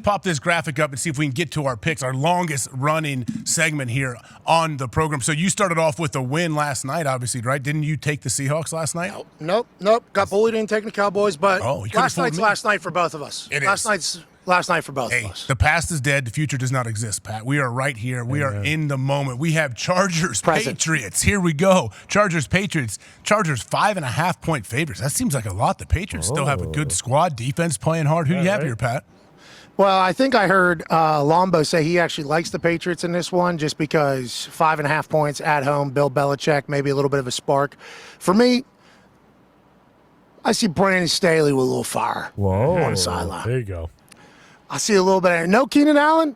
pop this graphic up and see if we can get to our picks, our longest running segment here on the program. So you started off with a win last night, obviously, right? Didn't you take the Seahawks last night? Nope. Got bullied into taking the Cowboys, but last night's last night for both of us. Last night for both of us. The past is dead. The future does not exist, Pat. We are right here. We are in the moment. We have Chargers, Patriots. Here we go. Chargers, Patriots. Chargers 5.5-point favorites. That seems like a lot. The Patriots still have a good squad. Defense playing hard. Who do you have here, Pat? Well, I think I heard Lombo say he actually likes the Patriots in this one just because 5.5 points at home, Bill Belichick, maybe a little bit of a spark. For me, I see Brandon Staley with a little fire on the sideline. There you go. I see a little bit of no Keenan Allen.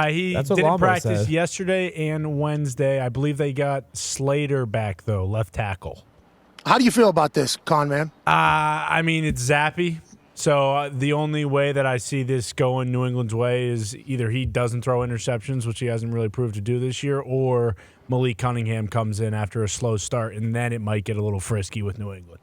He didn't practice yesterday and Wednesday. I believe they got Slater back, though, left tackle. How do you feel about this, Con Man? I mean, it's Zappy. So the only way that I see this going New England's way is either he doesn't throw interceptions, which he hasn't really proved to do this year, or Malik Cunningham comes in after a slow start, and then it might get a little frisky with New England.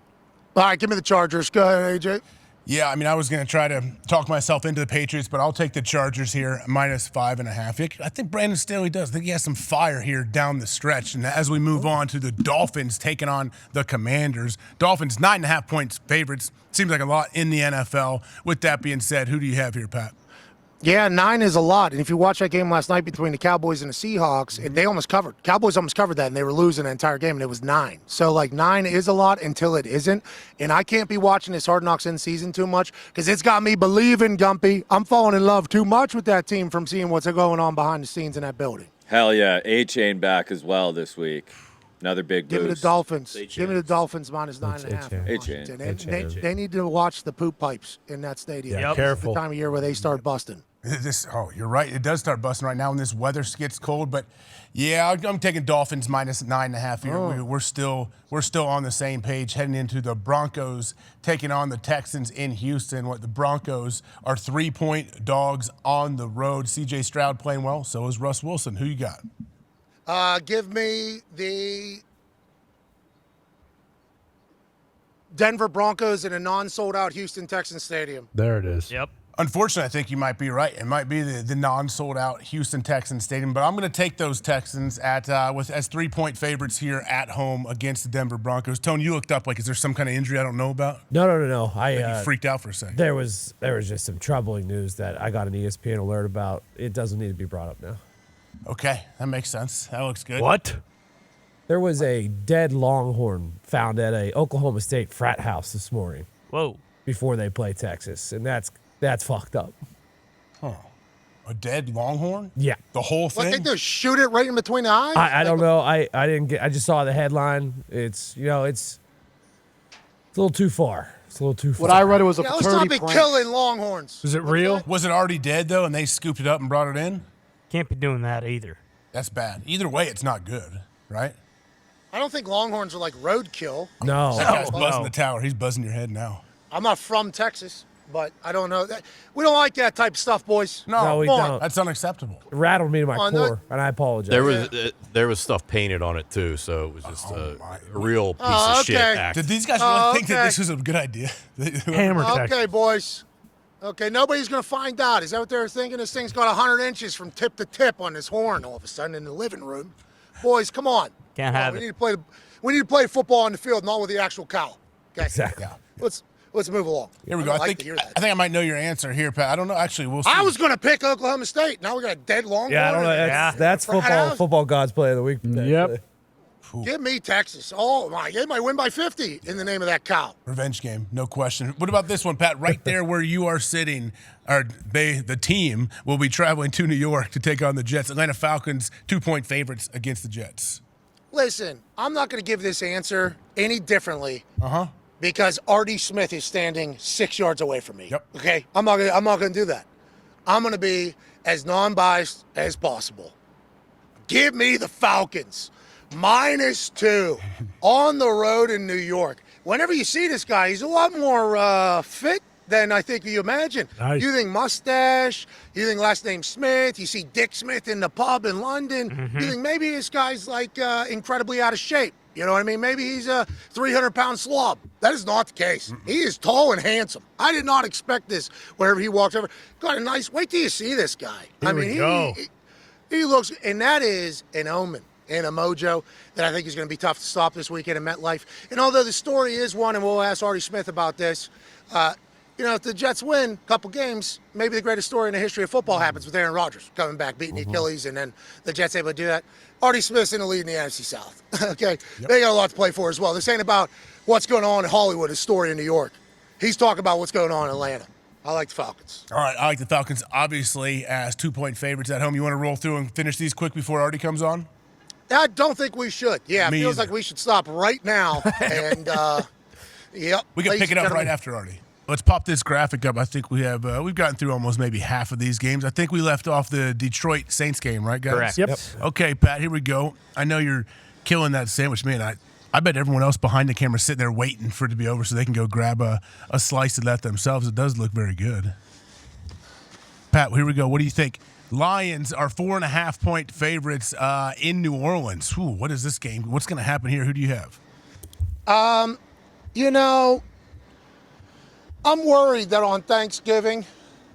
All right, give me the Chargers. Go ahead, AJ. Yeah, I mean, I was going to try to talk myself into the Patriots, but I'll take the Chargers here, minus 5.5. I think Brandon Staley does. I think he has some fire here down the stretch. And as we move on to the Dolphins taking on the Commanders, Dolphins 9.5 points favorites. Seems like a lot in the NFL. With that being said, who do you have here, Pat? Yeah, 9 is a lot. And if you watch that game last night between the Cowboys and the Seahawks, they almost covered. Cowboys almost covered that, and they were losing the entire game, and it was 9. So, 9 is a lot until it isn't. And I can't be watching this Hard Knocks in season too much because it's got me believing, Gumpy. I'm falling in love too much with that team from seeing what's going on behind the scenes in that building. Hell yeah. A-Chain back as well this week. Another big boost. Give me the Dolphins. Give me the Dolphins minus 9.5. A-Chain. They need to watch the poop pipes in that stadium. Yeah, careful. It's the time of year where they start busting. You're right. It does start busting right now when this weather gets cold. But yeah, I'm taking Dolphins minus 9.5 here. We're still on the same page heading into the Broncos taking on the Texans in Houston. The Broncos are 3-point dogs on the road. C.J. Stroud playing well. So is Russ Wilson. Who you got? Give me the Denver Broncos in a non-sold-out Houston Texans stadium. There it is. Yep. Unfortunately, I think you might be right. It might be the non-sold-out Houston Texans stadium, but I'm going to take those Texans as 3-point favorites here at home against the Denver Broncos. Tony, you looked up is there some kind of injury I don't know about? No. You freaked out for a second. There was just some troubling news that I got an ESPN alert about. It doesn't need to be brought up now. Okay, that makes sense. That looks good. What? There was a dead longhorn found at a Oklahoma State frat house this morning. Whoa. Before they play Texas, and that's fucked up. Huh. A dead longhorn? Yeah. The whole thing? What, they just shoot it right in between the eyes? I don't know. I didn't get. I just saw the headline. It's it's a little too far. It's a little too far. What I read it was a let's fraternity not be prank. killing longhorns. Is it real? Was it already dead, though, and they scooped it up and brought it in? Can't be doing that either. That's bad. Either way, it's not good, right? I don't think longhorns are like roadkill. No. That guy's buzzing the tower. He's buzzing your head now. I'm not from Texas, but I don't know. We don't like that type of stuff, boys. No, we don't. That's unacceptable. It rattled me to my core, and I apologize. There was stuff painted on it too, so it was just a real piece of shit. Act. Did these guys really think that this was a good idea? Hammer Texas. Okay, boys. Okay, nobody's going to find out. Is that what they're thinking? This thing's got 100 inches from tip to tip on this horn all of a sudden in the living room. Boys, come on. Can't have it. We need to play football on the field, not with the actual cow. Okay? Exactly. Let's move along. Here we go. I think I might know your answer here, Pat. I don't know. Actually, we'll see. I was going to pick Oklahoma State. Now we got a dead longhorn. Yeah, I don't know. That's football God's play of the week. Yep. Give me Texas. Oh, my. They might win by 50 in the name of that cow. Revenge game, no question. What about this one, Pat? Right there where you are sitting, the team will be traveling to New York to take on the Jets. Atlanta Falcons, 2-point favorites against the Jets. Listen, I'm not going to give this answer any differently. Because Artie Smith is standing 6 yards away from me. Yep. Okay? I'm not going to do that. I'm going to be as non-biased as possible. Give me the Falcons. -2 on the road in New York. Whenever you see this guy, he's a lot more fit than I think you imagine. Nice. You think mustache, you think last name Smith, you see Dick Smith in the pub in London, you think maybe this guy's incredibly out of shape. You know what I mean? Maybe he's a 300-pound slob. That is not the case. He is tall and handsome. I did not expect this wherever he walks over. Got a nice, wait till you see this guy. He looks, and that is an omen and a mojo that I think is going to be tough to stop this weekend in MetLife. And although the story is one, and we'll ask Artie Smith about this, if the Jets win a couple games, maybe the greatest story in the history of football happens with Aaron Rodgers coming back, beating the Achilles, and then the Jets able to do that. Artie Smith's in the lead in the NFC South. Okay, They got a lot to play for as well. This ain't about what's going on in Hollywood, a story in New York. He's talking about what's going on in Atlanta. I like the Falcons. All right, I like the Falcons, obviously, as 2-point favorites at home. You want to roll through and finish these quick before Artie comes on? I don't think we should. Yeah, it feels like we should stop right now. And, we can pick it up right after Artie. Let's pop this graphic up. I think we have we've gotten through almost maybe half of these games. I think we left off the Detroit Saints game, right, guys? Correct. Yep. Okay, Pat, here we go. I know you're killing that sandwich, man. I bet everyone else behind the camera is sitting there waiting for it to be over so they can go grab a slice of that themselves. It does look very good. Pat, here we go. What do you think? Lions are 4.5-point favorites in New Orleans. Ooh, what is this game? What's going to happen here? Who do you have? I'm worried that on Thanksgiving,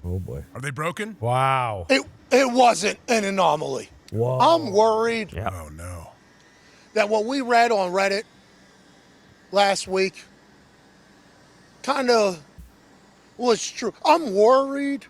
Oh boy. Are they broken? Wow. it wasn't an anomaly. Whoa. I'm worried Oh, no. that what we read on Reddit last week kind of was true. I'm worried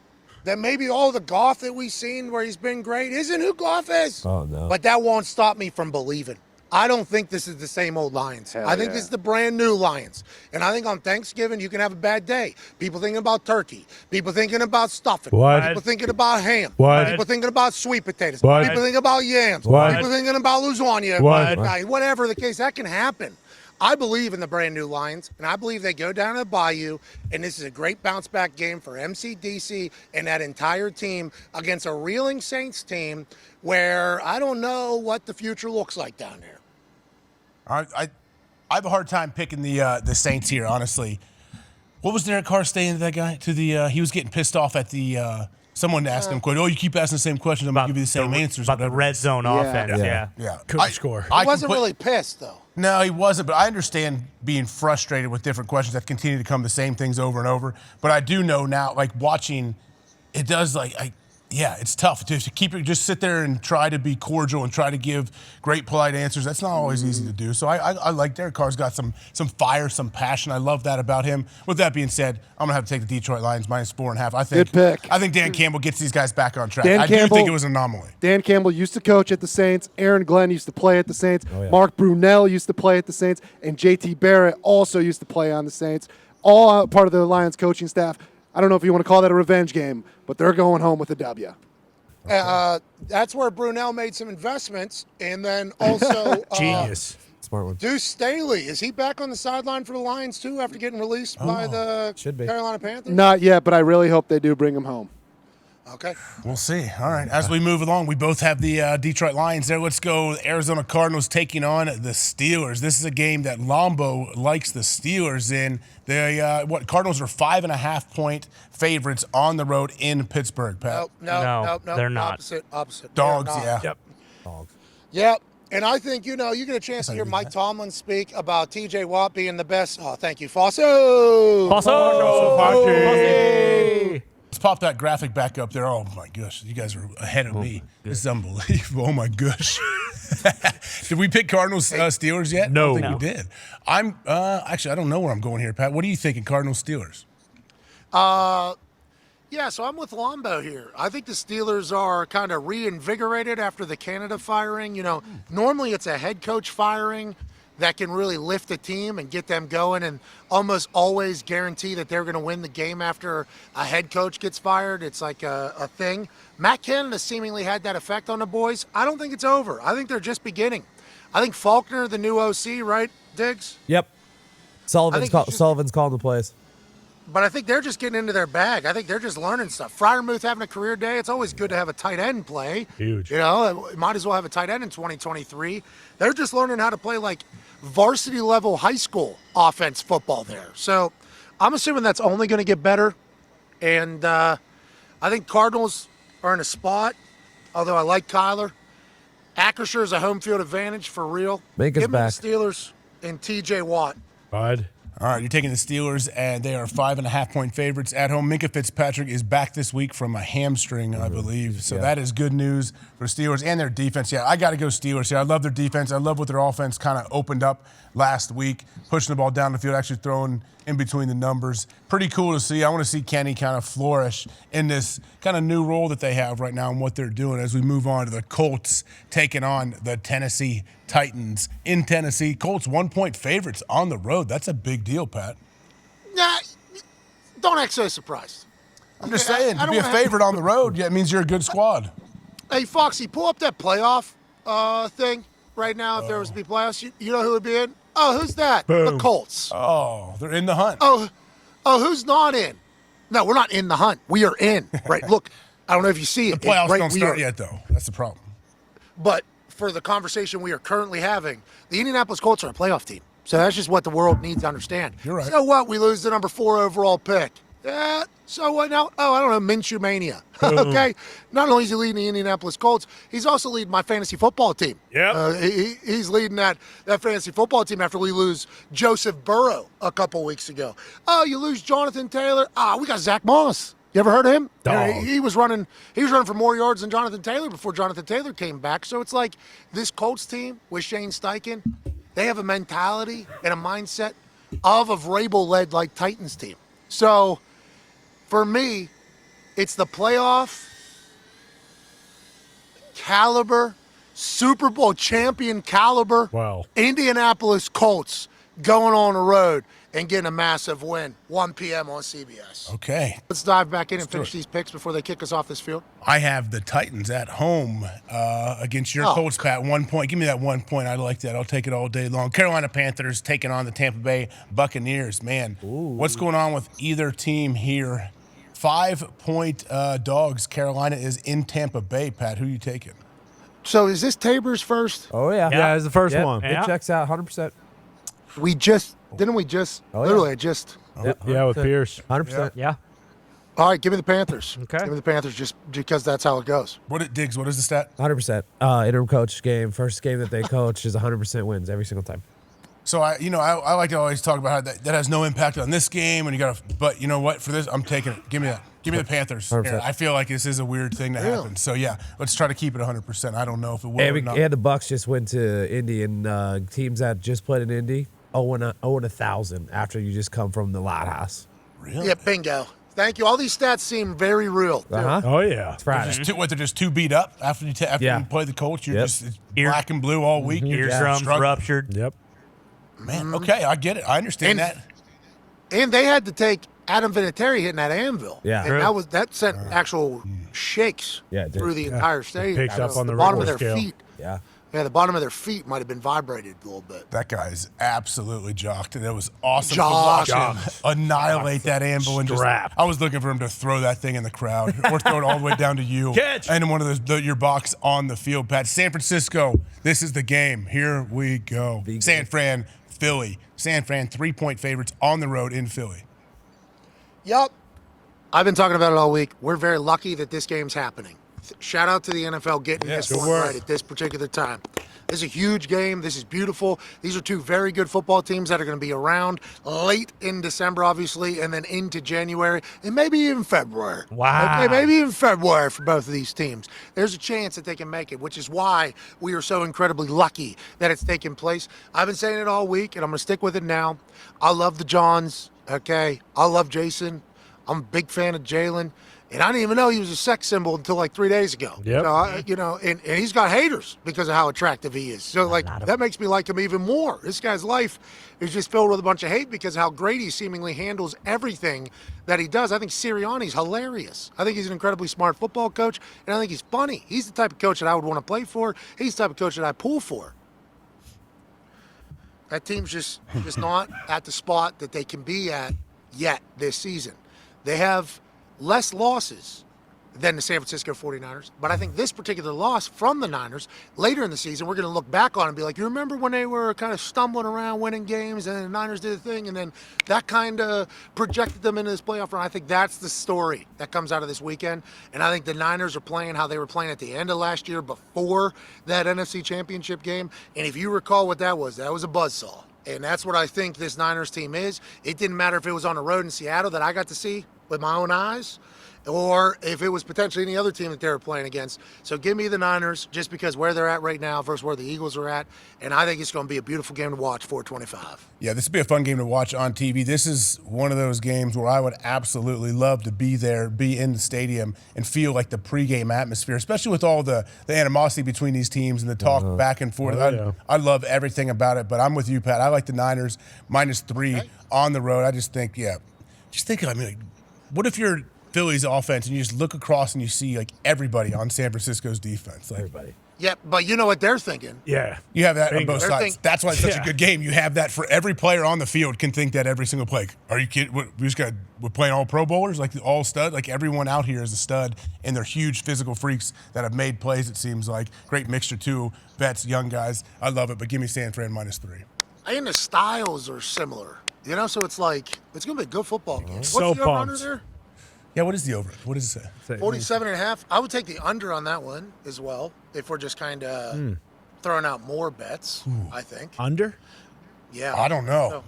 that maybe all the Goff that we've seen where he's been great isn't who Goff is. Oh no. But that won't stop me from believing. I don't think this is the same old Lions. I think this is the brand new Lions. And I think on Thanksgiving, you can have a bad day. People thinking about turkey. People thinking about stuffing. What? People thinking about ham. What? People thinking about sweet potatoes. What? People thinking about yams. What? People thinking about lasagna. What? Whatever the case, that can happen. I believe in the brand new Lions, and I believe they go down to the Bayou, and this is a great bounce-back game for MCDC and that entire team against a reeling Saints team where I don't know what the future looks like down there. I have a hard time picking the Saints here, honestly. What was Derek Carr saying to that guy? He was getting pissed off at someone asked him, "Oh, you keep asking the same questions. I'm going to give you the same answers." About the whatever. red zone offense. Yeah. Couldn't score. He wasn't really pissed, though. No, he wasn't, but I understand being frustrated with different questions that continue to come the same things over and over. But I do know now, like watching, it does it's tough to just sit there and try to be cordial and try to give great, polite answers. That's not always easy to do. So I like Derek Carr's got some fire, some passion. I love that about him. With that being said, I'm gonna have to take the Detroit Lions -4.5. Good pick. I think Dan Campbell gets these guys back on track. Dan I do Campbell- think it was an anomaly. Dan Campbell used to coach at the Saints. Aaron Glenn used to play at the Saints. Mark Brunell used to play at the Saints. And JT Barrett also used to play on the Saints. All part of the Lions coaching staff. I don't know if you want to call that a revenge game, but they're going home with a W. That's where Brunell made some investments. And then also Genius. Smart one. Deuce Staley. Is he back on the sideline for the Lions, too, after getting released by the should be. Carolina Panthers? Not yet, but I really hope they do bring him home. Okay. We'll see. All right. As we move along, we both have the Detroit Lions there. Let's go. Arizona Cardinals taking on the Steelers. This is a game that Lombo likes the Steelers in. Cardinals are 5.5-point favorites on the road in Pittsburgh, Pat. No, they're not. Opposite. Dogs, They're not. yeah. Dogs. Yep. And I think, you get a chance to hear Mike Tomlin speak about TJ Watt being the best. Oh, thank you, Fosso. Let's pop that graphic back up there. Oh, my gosh. You guys are ahead of me. This is unbelievable. Oh, my gosh. Did we pick Cardinals Steelers yet? No. I don't think we did. Actually, I don't know where I'm going here, Pat. What are you thinking, Cardinals Steelers? Yeah, so I'm with Lombo here. I think the Steelers are kind of reinvigorated after the Canada firing. Normally it's a head coach firing that can really lift the team and get them going and almost always guarantee that they're going to win the game after a head coach gets fired. It's like a thing. Matt Canada seemingly had that effect on the boys. I don't think it's over. I think they're just beginning. I think Faulkner, the new OC, right, Diggs? Yep. Sullivan's calling the plays. But I think they're just getting into their bag. I think they're just learning stuff. Freiermuth having a career day. It's always good to have a tight end play. Huge. Might as well have a tight end in 2023. They're just learning how to play like varsity level high school offense football there. So I'm assuming that's only going to get better. And I think Cardinals are in a spot, although I like Kyler. Acrisure is a home field advantage for real. Baker's Give me back. the Steelers and TJ Watt. Bud. All right, you're taking the Steelers, and they are 5.5-point favorites at home. Minka Fitzpatrick is back this week from a hamstring, I believe. So that is good news for Steelers and their defense. Yeah, I got to go Steelers here. I love their defense. I love what their offense kind of opened up last week, pushing the ball down the field, actually throwing in between the numbers. Pretty cool to see. I want to see Kenny kind of flourish in this kind of new role that they have right now and what they're doing as we move on to the Colts taking on the Tennessee Titans in Tennessee. Colts 1-point favorites on the road. That's a big deal, Pat. Nah, don't act so surprised. I'm just saying, to be a favorite on the road, yeah, it means you're a good squad. Hey, Foxy, pull up that playoff thing right now. If there was to be playoffs, you know who would be in? Oh, who's that? Boom. The Colts. Oh, they're in the hunt. Oh, who's not in? No, we're not in the hunt. We are in. Right? Look, I don't know if you see it. The playoffs right, don't start yet, though. That's the problem. But for the conversation we are currently having, the Indianapolis Colts are a playoff team. So that's just what the world needs to understand. You're right. So what? We lose the number 4 overall pick. Yeah. So what now? Oh, I don't know. Minshew Mania. Okay. Not only is he leading the Indianapolis Colts, he's also leading my fantasy football team. Yeah. He's leading that fantasy football team after we lose Joseph Burrow a couple weeks ago. Oh, you lose Jonathan Taylor. We got Zach Moss. You ever heard of him? Dog. He was running for more yards than Jonathan Taylor before Jonathan Taylor came back. So it's like this Colts team with Shane Steichen, they have a mentality and a mindset of a Vrabel-led like Titans team. So for me, it's the playoff caliber, Super Bowl champion caliber, Wow. Indianapolis Colts going on the road and getting a massive win, 1 p.m. on CBS. Okay. Let's dive back in and finish these picks before they kick us off this field. I have the Titans at home against your Colts, Pat. 1 point. Give me that 1 point. I like that. I'll take it all day long. Carolina Panthers taking on the Tampa Bay Buccaneers. Man, what's going on with either team here? 5-point dogs. Carolina is in Tampa Bay, Pat. Who are you taking? So is this Tabor's first? Oh, yeah. Yeah, it's the first Yep, one. It checks out 100%. Didn't we just, Oh, yeah. literally, I just. Yeah, with Pierce. 100%. Yeah. All right, give me the Panthers. Okay. Give me the Panthers just because that's how it goes. What is the stat? 100%. Interim coach game. First game that they coach is 100% wins every single time. So I like to always talk about how that has no impact on this game, and but you know what? For this, I'm taking it. Give me that. Give me the Panthers. 100%. Here, I feel like this is a weird thing to happen. So yeah, let's try to keep it 100%. I don't know if it will or not. And the Bucks just went to Indy, and teams that just played in Indy 0-1,000 after you just come from the lighthouse. Really? Yeah, bingo. Thank you. All these stats seem very real. too. Oh, yeah. It's Friday. They're just too beat up after you play the Colts. You're just it's black and blue all week. You're just Eardrums struggling. ruptured. Yep. Man, okay, I get it. I understand that. And they had to take Adam Vinatieri hitting that anvil. Yeah. And that sent actual shakes Yeah, it did. through the entire stadium. Picked up on the bottom of Richter their scale. feet. Yeah. Yeah, the bottom of their feet might have been vibrated a little bit. That guy is absolutely jocked, and it was awesome Jocked. to watch him annihilate that anvil. And I was looking for him to throw that thing in the crowd or throw it all the way down to you. Catch. And one of your box on the field, Pat. San Francisco, this is the game. Here we go. San Fran, Philly. San Fran, 3-point favorites on the road in Philly. Yep. I've been talking about it all week. We're very lucky that this game's happening. Shout out to the NFL getting this one right at this particular time. This is a huge game. This is beautiful. These are two very good football teams that are going to be around late in December, obviously, and then into January, and maybe even February. Wow. Okay, maybe even February for both of these teams. There's a chance that they can make it, which is why we are so incredibly lucky that it's taking place. I've been saying it all week, and I'm going to stick with it now. I love the Johns, okay? I love Jason. I'm a big fan of Jalen. And I didn't even know he was a sex symbol until like 3 days ago. Yep. And he's got haters because of how attractive he is. So, that makes me like him even more. This guy's life is just filled with a bunch of hate because of how great he seemingly handles everything that he does. I think Sirianni's hilarious. I think he's an incredibly smart football coach, and I think he's funny. He's the type of coach that I would want to play for. He's the type of coach that I pull for. That team's just not at the spot that they can be at yet this season. They have less losses than the San Francisco 49ers, but I think this particular loss from the Niners later in the season, we're going to look back on and be like, you remember when they were kind of stumbling around winning games and the Niners did a thing, and then that kind of projected them into this playoff run. I think that's the story that comes out of this weekend, and I think the Niners are playing how they were playing at the end of last year before that NFC Championship game, and if you recall what that was a buzzsaw. And that's what I think this Niners team is. It didn't matter if it was on the road in Seattle that I got to see with my own eyes, or if it was potentially any other team that they were playing against. So give me the Niners just because where they're at right now versus where the Eagles are at. And I think it's going to be a beautiful game to watch, 425. Yeah, this would be a fun game to watch on TV. This is one of those games where I would absolutely love to be there, be in the stadium, and feel like the pregame atmosphere, especially with all the animosity between these teams and the talk back and forth. I love everything about it, but I'm with you, Pat. I like the Niners -3 on the road. I just think, I mean, like, what if you're Philly's offense and you just look across and you see like everybody on San Francisco's defense? Like, Everybody. Yeah, but you know what they're thinking. Yeah. you have that on both They're sides. That's why it's such a good game. You have that for every player on the field can think that every single play. Are you kidding? We're playing all Pro Bowlers, like all stud. Like everyone out here is a stud, and they're huge physical freaks that have made plays. It seems like great mixture too. Vets, young guys. I love it. But give me San Fran -3. And the styles are similar. You know, so it's like, it's going to be a good football game. What's So the over-under pumped. there? Yeah, what is the over? What does it say? 47.5. I would take the under on that one as well if we're just kind of throwing out more bets, I think. Under? Yeah. I don't know.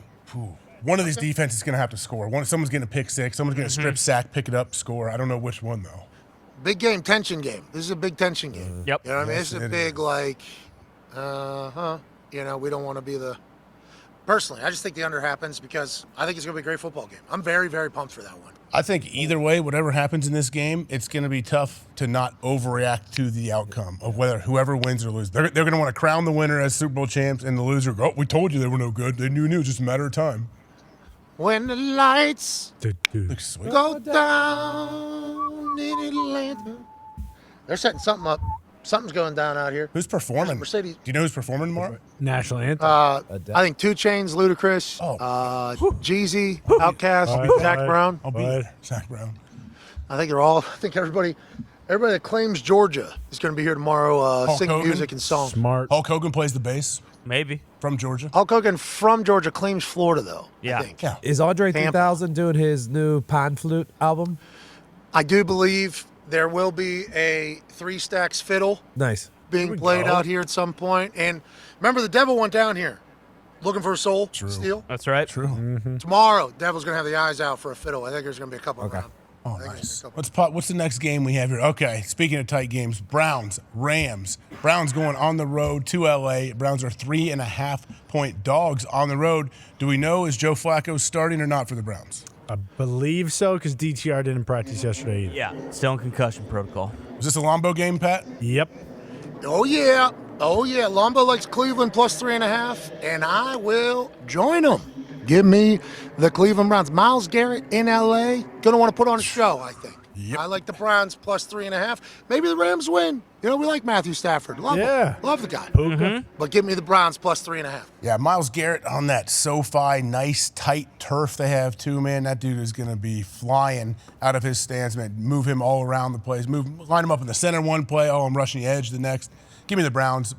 One of these defenses is going to have to score. Someone's getting a pick six. Someone's going to strip sack, pick it up, score. I don't know which one, though. Big game, tension game. This is a big tension game. Yep. You know what I mean? Yes, This is a it big, like, you know, we don't want to be the. Personally, I just think the under happens because I think it's going to be a great football game. I'm very, very pumped for that one. I think either way, whatever happens in this game, it's going to be tough to not overreact to the outcome of whether whoever wins or loses. They're going to want to crown the winner as Super Bowl champs, and the loser go, "Oh, we told you they were no good. They knew it was just a matter of time." When the lights Looks sweet. go down in Atlanta. They're setting something up. Something's going down out here. Who's performing? Mercedes. Do you know who's performing tomorrow? National anthem. I think 2 Chainz, Ludacris, Jeezy, Outkast, Zach Brown. I'll be there. Zach Brown. I think they're all. I think everybody that claims Georgia is going to be here tomorrow, singing Hogan? music and songs. Smart. Hulk Hogan plays the bass Maybe. from Georgia. Hulk Hogan from Georgia claims Florida, though. Yeah. I think. Yeah. Is Andre Tampa. 3000 doing his new pan flute album? I do believe there will be a 3 Stacks fiddle Nice. being played out here at some point. And remember, the Devil went down here looking for a soul steal. That's right. True. Tomorrow, Devil's going to have the eyes out for a fiddle. I think there's going to be a couple around. Oh, I think there's nice. gonna be a What's the next game we have here? Okay, speaking of tight games, Browns, Rams. Browns going on the road to LA. Browns are 3.5-point dogs on the road. Do we know, is Joe Flacco starting or not for the Browns? I believe so because DTR didn't practice yesterday either. Yeah. Still in concussion protocol. Is this a Lombo game, Pat? Yep. Oh, yeah. Oh, yeah. Lombo likes Cleveland plus 3.5, and I will join them. Give me the Cleveland Browns. Myles Garrett in L.A. Going to want to put on a show, I think. Yep. I like the Browns plus 3.5. Maybe the Rams win. You know, we like Matthew Stafford. Love him. Love the guy. But give me the Browns plus 3.5. Yeah, Myles Garrett on that SoFi, nice, tight turf they have, too, man. That dude is going to be flying out of his stance, man. Move him all around the place. Line him up in the center one play. Oh, I'm rushing the edge the next. Give me the Browns.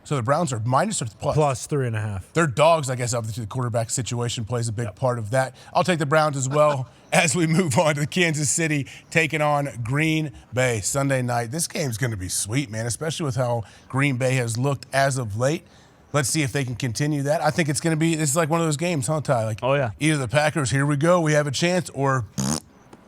So the Browns are minus or plus? Plus 3.5. They're dogs, I guess, obviously the quarterback situation plays a big part of that. I'll take the Browns as well as we move on to Kansas City taking on Green Bay Sunday night. This game's going to be sweet, man, especially with how Green Bay has looked as of late. Let's see if they can continue that. I think it's going to be – this is like one of those games, huh, Ty? Like, Oh, yeah. Either the Packers, here we go, we have a chance, or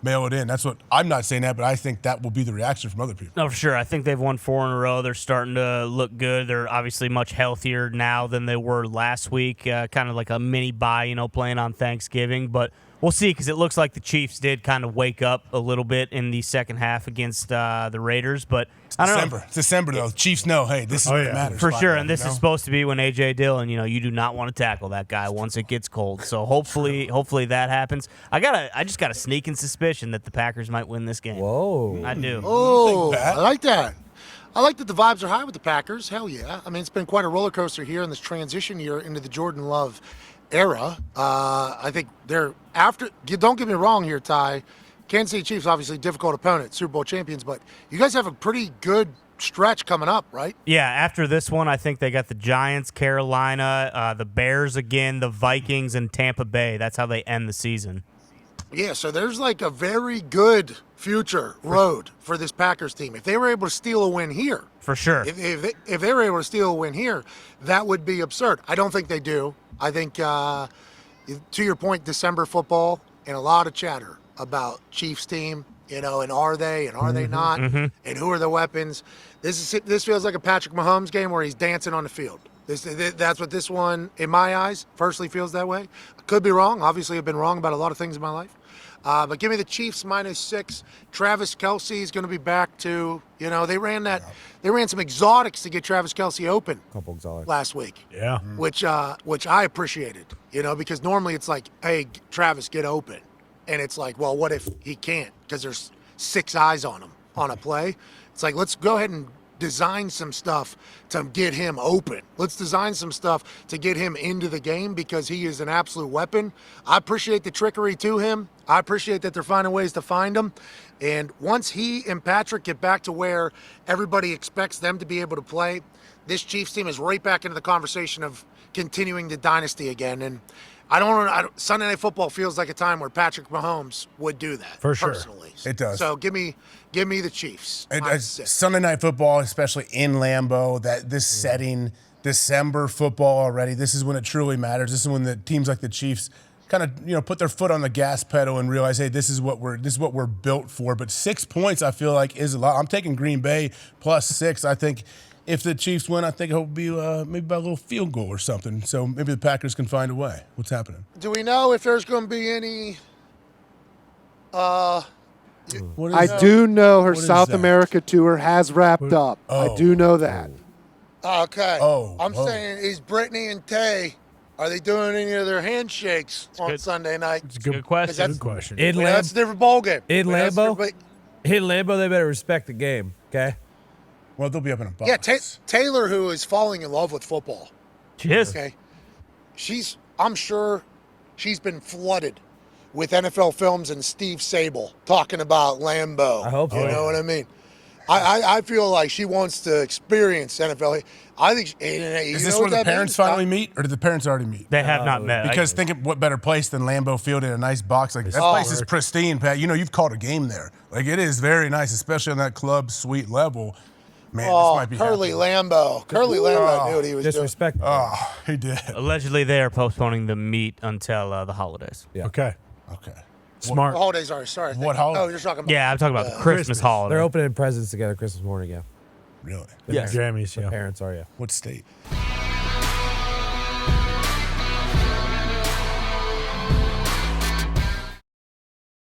mail it in. That's what – I'm not saying that, but I think that will be the reaction from other people. No, for sure. I think they've won 4 in a row. They're starting to look good. They're obviously much healthier now than they were last week. Kind of like a mini bye, playing on Thanksgiving. But we'll see, because it looks like the Chiefs did kind of wake up a little bit in the second half against the Raiders. But I don't know. It's December, though. Chiefs know, hey, this is what matters. For sure, Right and now, this is supposed to be when A.J. Dillon, you do not want to tackle that guy once it gets cold. So hopefully that happens. I just got a sneaking suspicion that the Packers might win this game. Whoa. I do. Oh, Pat? I like that. I like that the vibes are high with the Packers. Hell yeah. I mean, it's been quite a roller coaster here in this transition year into the Jordan Love era. I think they're after. Don't get me wrong here, Ty. Kansas City Chiefs, obviously difficult opponent, Super Bowl champions, but you guys have a pretty good stretch coming up, right? Yeah, after this one, I think they got the Giants, Carolina, the Bears again, the Vikings, and Tampa Bay. That's how they end the season. Yeah, so there's like a very good future road for this Packers team. If they were able to steal a win here, For sure. if they were able to steal a win here, that would be absurd. I don't think they do. I think, to your point, December football and a lot of chatter about Chiefs team, and are they not, and who are the weapons. This feels like a Patrick Mahomes game where he's dancing on the field. That's what this one, in my eyes, personally feels that way. I could be wrong. Obviously, I've been wrong about a lot of things in my life. But give me the Chiefs -6. Travis Kelce is going to be back to, they ran some exotics to get Travis Kelce open Couple exotics. last week. Yeah. Which I appreciated, because normally it's like, hey, Travis, get open. And it's like, well, what if he can't? Because there's 6 eyes on him on a play. It's like, let's go ahead and design some stuff to get him open. Let's design some stuff to get him into the game because he is an absolute weapon. I appreciate the trickery to him. I appreciate that they're finding ways to find him. And once he and Patrick get back to where everybody expects them to be able to play, this Chiefs team is right back into the conversation of continuing the dynasty again. And Sunday Night Football feels like a time where Patrick Mahomes would do that. For sure. Personally. It does. So give me the Chiefs. Sunday Night Football, especially in Lambeau, this setting, December football already, this is when it truly matters. This is when the teams like the Chiefs kind of, put their foot on the gas pedal and realize, hey, this is what we're built for. But 6 points, I feel like, is a lot. I'm taking Green Bay +6. I think if the Chiefs win, I think it'll be maybe by a little field goal or something. So maybe the Packers can find a way. What's happening? Do we know if there's going to be any? What is I that? do know her What is South that? America tour has wrapped up. I do know that. Okay. I'm whoa. saying, is Brittany and Tay, are they doing any of their handshakes on good. Sunday night? It's a good question. That's- Good question. In That's a different ball game. In That's Lambeau? different- In Lambeau, they better respect the game, okay? Well, they'll be up in a box. Yeah, Taylor, who is falling in love with football. She is. Okay. I'm sure she's been flooded with NFL films and Steve Sable talking about Lambeau. I hope so. You know what I mean? I feel like she wants to experience NFL. I think. Is this where the parents finally meet, or did the parents already meet? They have not met. Because think of what better place than Lambeau Field in a nice box like that. Place is pristine, Pat. You've called a game there. Like, it is very nice, especially on that club suite level. Man, this might be Curly happening. Lambeau. Curly Lambeau knew what he was doing. Disrespect. Oh, he did. Allegedly, they are postponing the meet until the holidays. Yeah. Okay. Okay. Smart. The holidays are. Sorry. What holiday? Oh, you're talking about. Yeah, I'm talking about the Christmas holiday. They're opening presents together Christmas morning, yeah. Really? Yes. Grammys, The yeah. parents are, yeah. What state?